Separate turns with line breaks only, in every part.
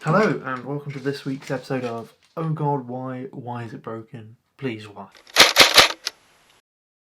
Hello and welcome to this week's episode of Oh God, why is it broken? Please why?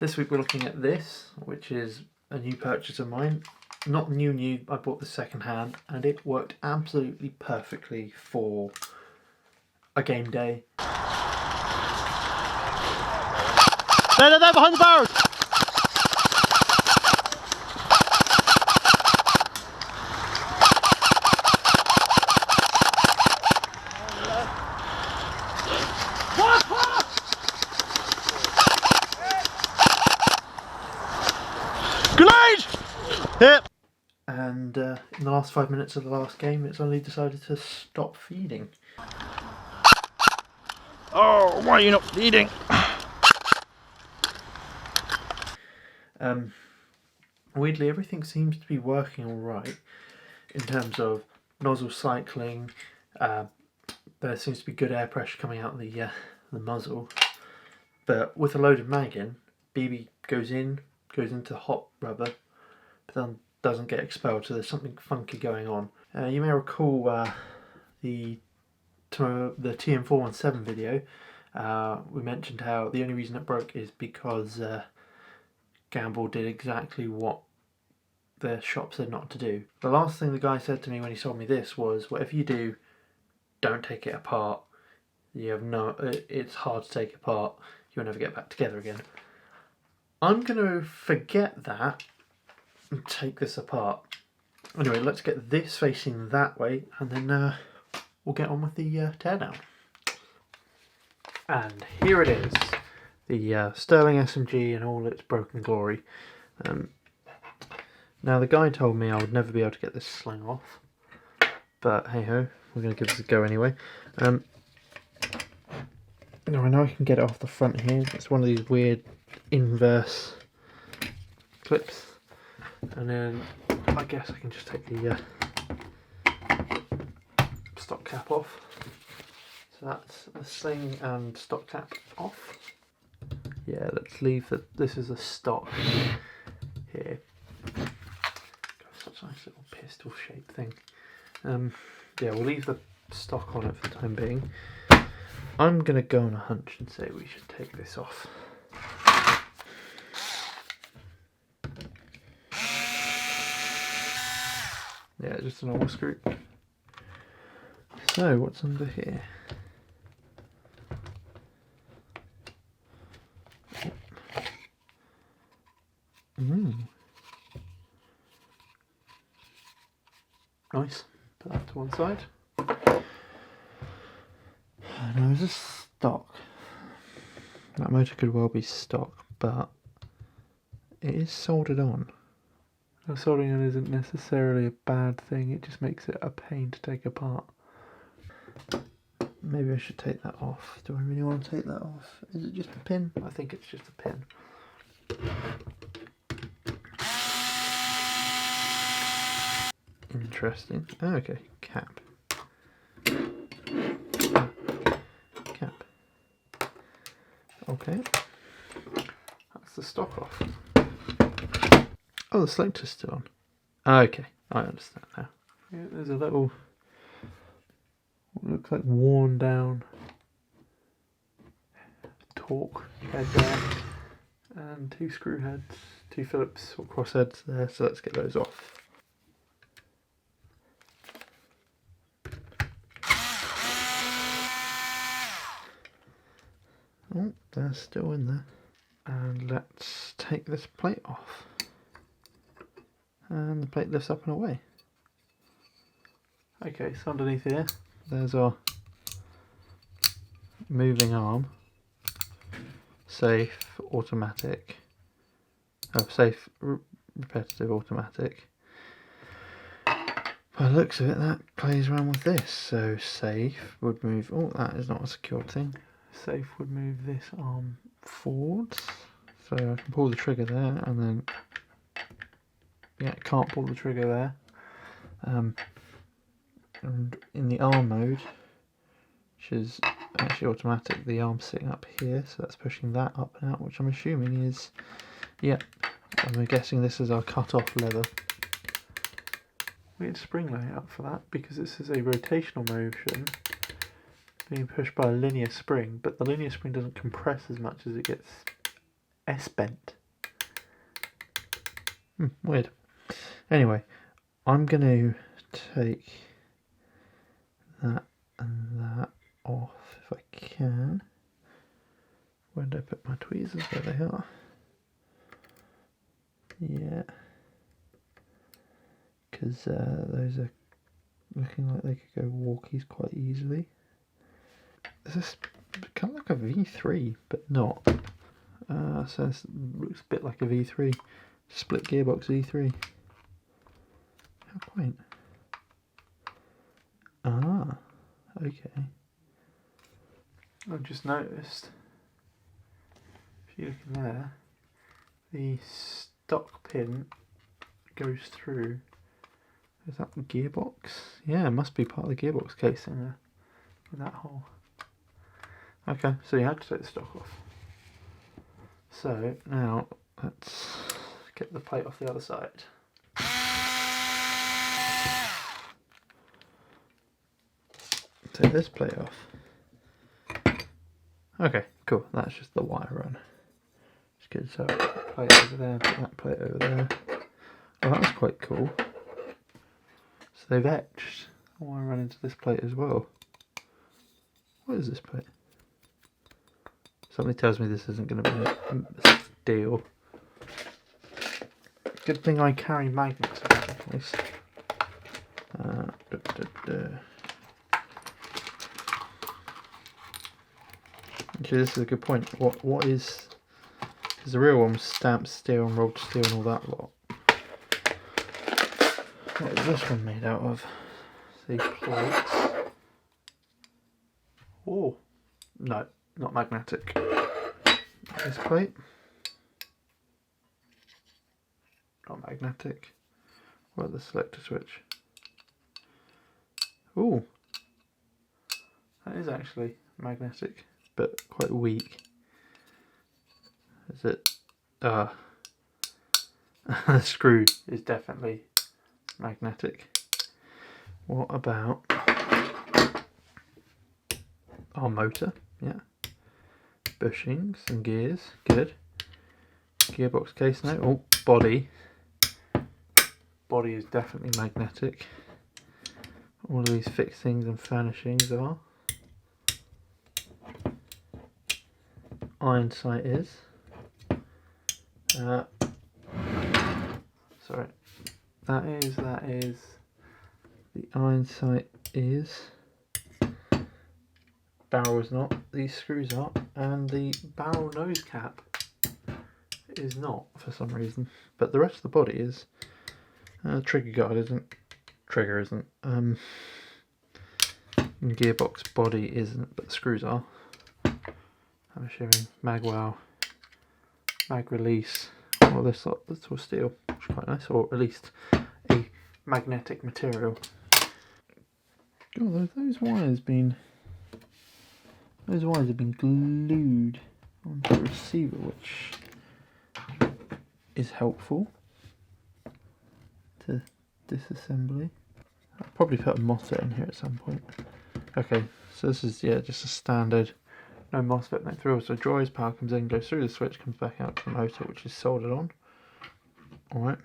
This week we're looking at this, which is a new purchase of mine. Not new, I bought this second hand and it worked absolutely perfectly for a game day.
There, behind the barrels! Grenade! Hit!
And in the last 5 minutes of the last game, it's only decided to stop feeding.
Oh, why are you not feeding?
Weirdly, everything seems to be working alright in terms of nozzle cycling. There seems to be good air pressure coming out the muzzle. But with a loaded mag in, BB goes into hot rubber, but then doesn't get expelled, so there's something funky going on. You may recall the TM417 video. We mentioned how the only reason it broke is because Gamble did exactly what the shop said not to do. The last thing the guy said to me when he sold me this was, whatever you do, don't take it apart. It's hard to take apart. You'll never get back together again. I'm going to forget that and take this apart. Anyway, let's get this facing that way and then we'll get on with the teardown. And here it is, the Sterling SMG in all its broken glory. Now the guy told me I would never be able to get this sling off, but hey ho, we're going to give this a go anyway. Now I know I can get it off the front here. It's one of these weird inverse clips, and then I guess I can just take the stock cap off. So that's the sling and stock cap off. Yeah, let's leave this is a stock here. Got such a nice little pistol shaped thing. Yeah, we'll leave the stock on it for the time being. I'm going to go on a hunch and say we should take this off. Yeah, just a normal screw. So, what's under here? Nice. Put that to one side. Now, is this stock? That motor could well be stock, but it is soldered on. Now, soldering on isn't necessarily a bad thing, it just makes it a pain to take apart. Maybe I should take that off. Do I really want to take that off? Is it just a pin? I think it's just a pin. Interesting. Oh, okay, cap. Cap. Okay. That's the stock off. Oh, the selector's still on. Okay, I understand now. Yeah, there's a little, what looks like worn down torque head there, and two screw heads, two Phillips or cross heads there, so let's get those off. Oh, they're still in there. And let's take this plate off. And the plate lifts up and away. Okay, so underneath here, there's our moving arm. Safe, automatic. Safe, repetitive, automatic. By the looks of it, that plays around with this. So safe would move, oh, that is not a secured thing. Safe would move this arm forwards. So I can pull the trigger there and then, yeah, can't pull the trigger there. And in the arm mode, which is actually automatic, the arm's sitting up here, so that's pushing that up and out, which I'm assuming is, yeah, I'm guessing this is our cut off lever. weird spring layout for that, because this is a rotational motion being pushed by a linear spring, but the linear spring doesn't compress as much as it gets S-bent. Weird. Anyway, I'm going to take that and that off if I can. Where did I put my tweezers? There they are. Yeah. Because those are looking like they could go walkies quite easily. This is kind of like a V3, but not. So this looks a bit like a V3. Split gearbox V3. How quaint. Ah, okay. I've just noticed, if you look in there, the stock pin goes through. Is that the gearbox? Yeah, it must be part of the gearbox casing there, in that hole. Okay, so you had to take the stock off. So now let's get the plate off the other side. Take this plate off. Okay, cool. That's just the wire run. It's good. So put that plate over there, put that plate over there. Oh, that's quite cool. So they've etched the wire run into this plate as well. What is this plate? Something tells me this isn't going to be steel. Good thing I carry magnets in my place. Actually, this is a good point. What is? Because the real one was stamped steel and rolled steel and all that lot. What is this one made out of? These plates. Oh, no, not magnetic. This plate. Not magnetic. What about the selector switch? Oh, that is actually magnetic, but quite weak. Is it? The screw is definitely magnetic. What about our motor? Yeah. Bushings and gears. Good. Gearbox case now. Oh, body. Body is definitely magnetic. All of these fixings and furnishings are. Iron sight is. Sorry. That is. The iron sight is. Barrel is not. These screws are. And the barrel nose cap is not for some reason. But the rest of the body is. Trigger guard isn't. Trigger isn't. Gearbox body isn't, but the screws are. I'm assuming mag wow, mag release, all this lot, that's all steel, which is quite nice, or at least a magnetic material. God, those wires have been glued onto the receiver, which is helpful to disassembly. I'll probably put a MOSFET in here at some point. Okay, so this is just a standard, no MOSFET, no through. So drawers, power comes in, goes through the switch, comes back out to the motor, which is soldered on. Alright,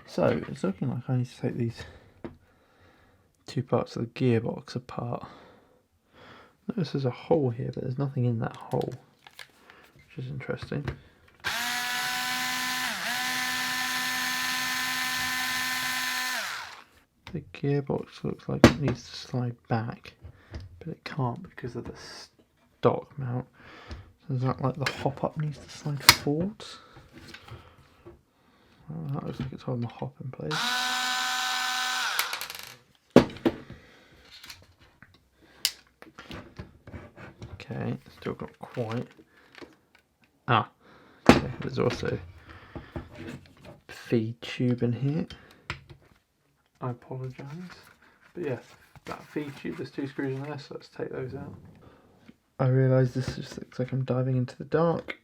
so it's looking like I need to take these two parts of the gearbox apart. Notice there's a hole here, but there's nothing in that hole, which is interesting. The gearbox looks like it needs to slide back, but it can't because of the stock mount. So is that like the hop up needs to slide forwards? Well, that looks like it's holding the hop in place. Okay, still not quite. Okay, there's also a feed tube in here. I apologise, but yeah, that feed tube, there's two screws in there, so let's take those out. I realise this just looks like I'm diving into the dark.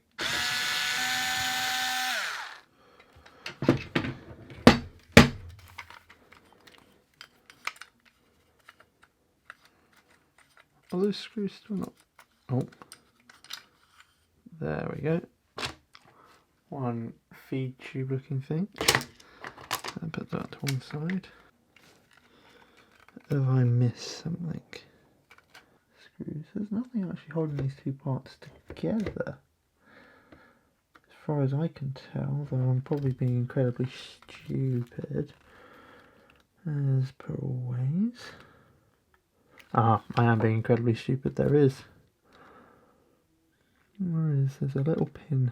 Are those screws still not? Oh, there we go. One feed tube looking thing. And put that to one side. Have I missed something? Screws. There's nothing actually holding these two parts together. As far as I can tell, though I'm probably being incredibly stupid. As per always. Ah, I am being incredibly stupid. There is. There's a little pin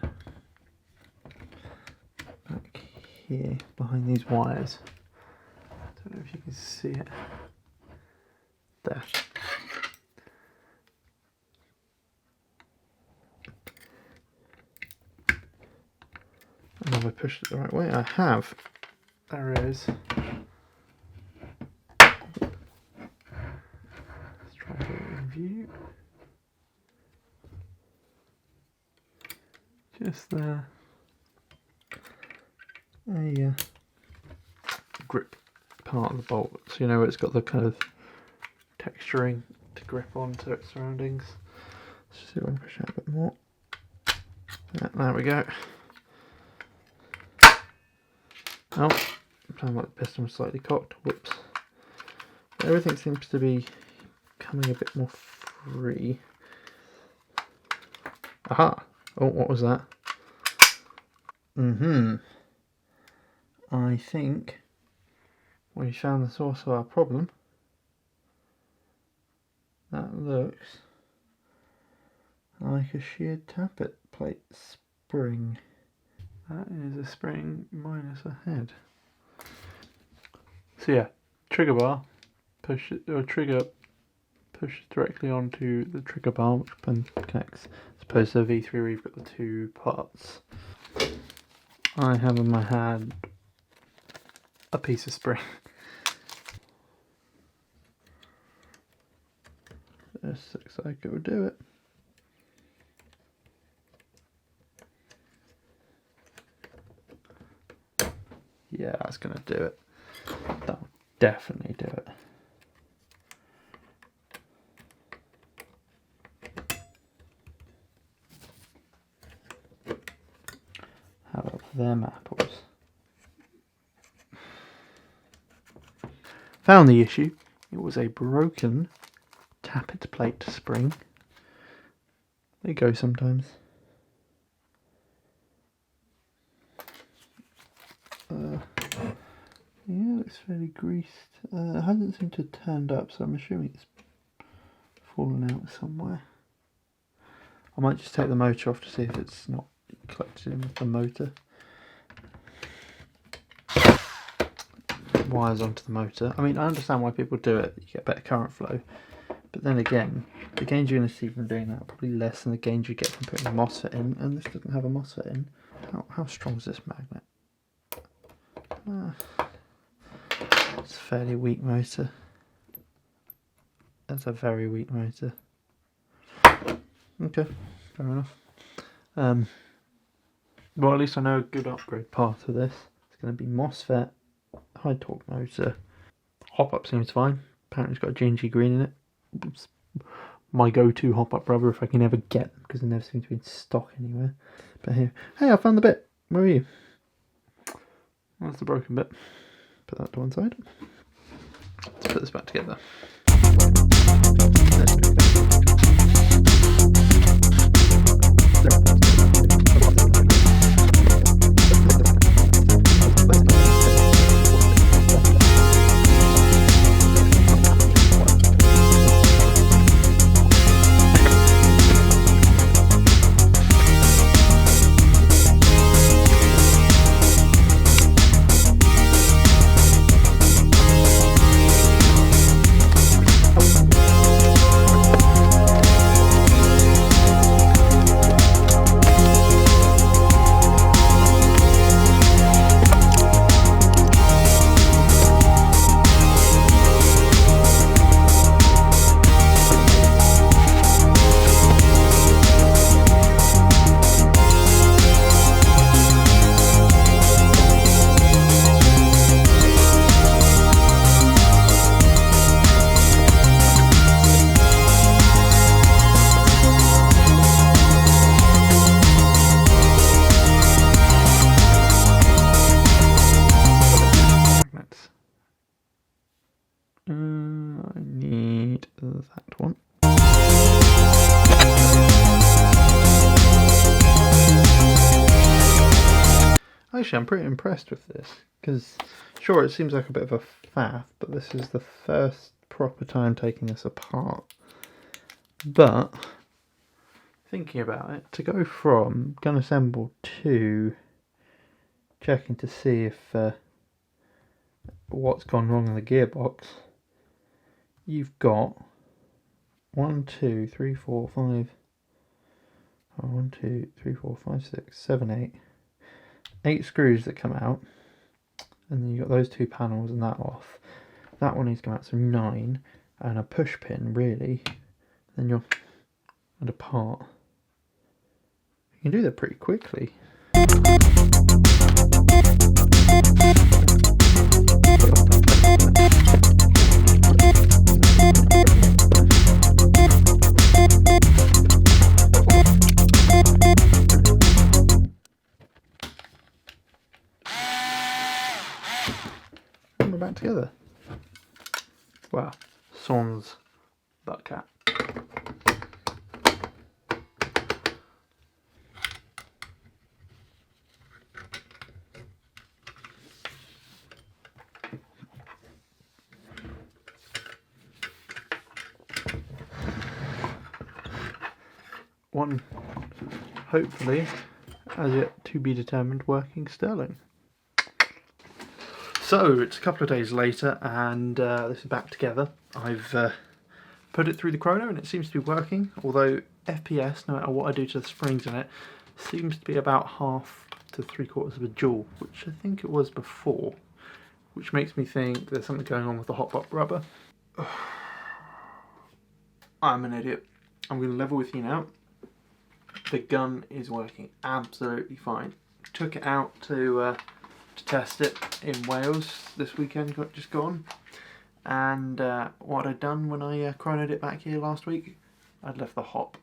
back here behind these wires. I don't know if you can see it. There. And have I pushed it the right way? I have. There it is. Let's try to get it in view. Just there. A grip part of the bolt, so you know it's got the kind of texturing to grip onto its surroundings. Let's just see if I can push out a bit more. Yeah, there we go. Oh, sounds like the piston was slightly cocked. Whoops. Everything seems to be coming a bit more free. Aha! Oh, what was that? I think we found the source of our problem. That looks like a sheared tappet plate spring. That is a spring minus a head. So yeah, trigger bar, push it, or trigger push directly onto the trigger bar, which then connects. As opposed to the V3 where you've got the two parts. I have in my hand a piece of spring. This looks like it would do it. Yeah, that's going to do it. That will definitely do it. How about them apples? Found the issue. It was a broken tappet plate spring. They go sometimes. Yeah, it looks fairly greased. It hasn't seemed to have turned up, so I'm assuming it's fallen out somewhere. I might just take the motor off to see if it's not collected in with the motor. Wires onto the motor. I mean, I understand why people do it. You get better current flow. But then again, the gains you're going to see from doing that are probably less than the gains you get from putting a MOSFET in, and this doesn't have a MOSFET in. How strong is this magnet? It's a fairly weak motor. That's a very weak motor. Okay, fair enough. Well, at least I know a good upgrade path for this. It's going to be MOSFET, high torque motor. Hop-up seems fine. Apparently it's got a G&G green in it. It's my go-to hop-up rubber if I can ever get them, because they never seem to be in stock anywhere. But here, hey, I found the bit. Where are you? That's the broken bit. Put that to one side. Let's put this back together. I need that one. Actually, I'm pretty impressed with this, because sure, it seems like a bit of a faff, but this is the first proper time taking this apart. But thinking about it, to go from gun assemble to checking to see if what's gone wrong in the gearbox, you've got 1, 2, 3, 4, 5. 1, 2, 3, 4, 5, 6, 7, 8 screws that come out, and then you've got those 2 panels and that off. That one needs to come out, so 9, and a push pin really. Then you're and a part. You can do that pretty quickly. And we're back together. Wow, sans butt cap. One, hopefully, as yet to be determined, working Sterling. So it's a couple of days later, and this is back together. I've put it through the chrono, and it seems to be working. Although FPS, no matter what I do to the springs in it, seems to be about 1/2 to 3/4 of a joule, which I think it was before. Which makes me think there's something going on with the hot bot rubber. I'm an idiot. I'm going to level with you now. The gun is working absolutely fine. Took it out to test it in Wales this weekend, just gone. And what I'd done when I chronoed it back here last week, I'd left the hop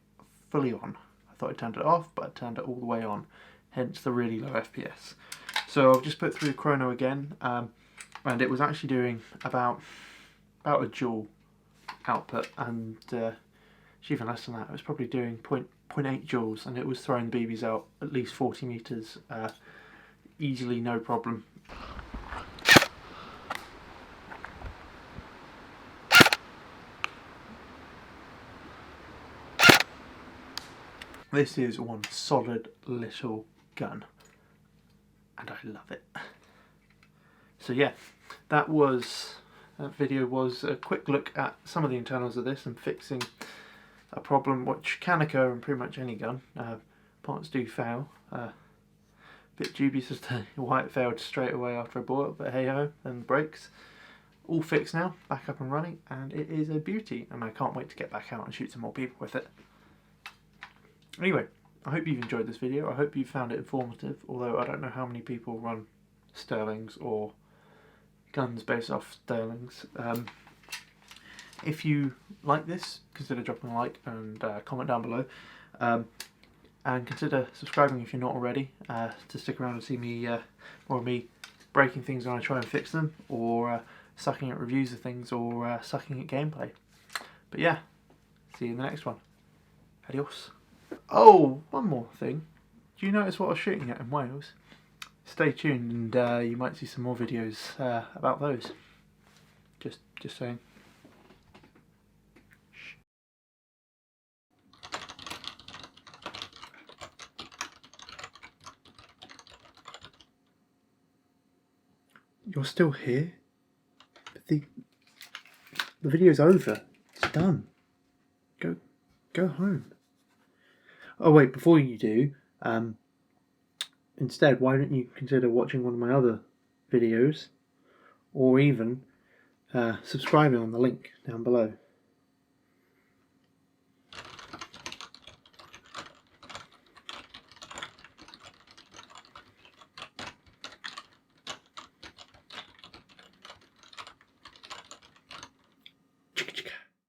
fully on. I thought I turned it off, but I turned it all the way on, hence the really low FPS. So I've just put through the chrono again, and it was actually doing about a joule output, and even less than that. It was probably doing 0.8 joules, and it was throwing BBs out at least 40 meters easily, no problem. This is one solid little gun, and I love it. So yeah, that video was a quick look at some of the internals of this and fixing a problem which can occur in pretty much any gun. Parts do fail. Bit dubious as to why it failed straight away after I bought it, but hey ho, and the brakes. All fixed now, back up and running, and it is a beauty, and I can't wait to get back out and shoot some more people with it. Anyway, I hope you've enjoyed this video. I hope you found it informative, although I don't know how many people run Sterlings or guns based off Sterlings. If you like this, consider dropping a like and comment down below. And consider subscribing if you're not already, to stick around and see me, more of me breaking things when I try and fix them, or sucking at reviews of things, or sucking at gameplay. But yeah, see you in the next one. Adios. Oh, one more thing. Do you notice what I was shooting at in Wales? Stay tuned, and you might see some more videos about those. Just saying. You're still here? But the video's over. It's done. Go home. Oh wait, before you do, instead, why don't you consider watching one of my other videos, or even subscribing on the link down below.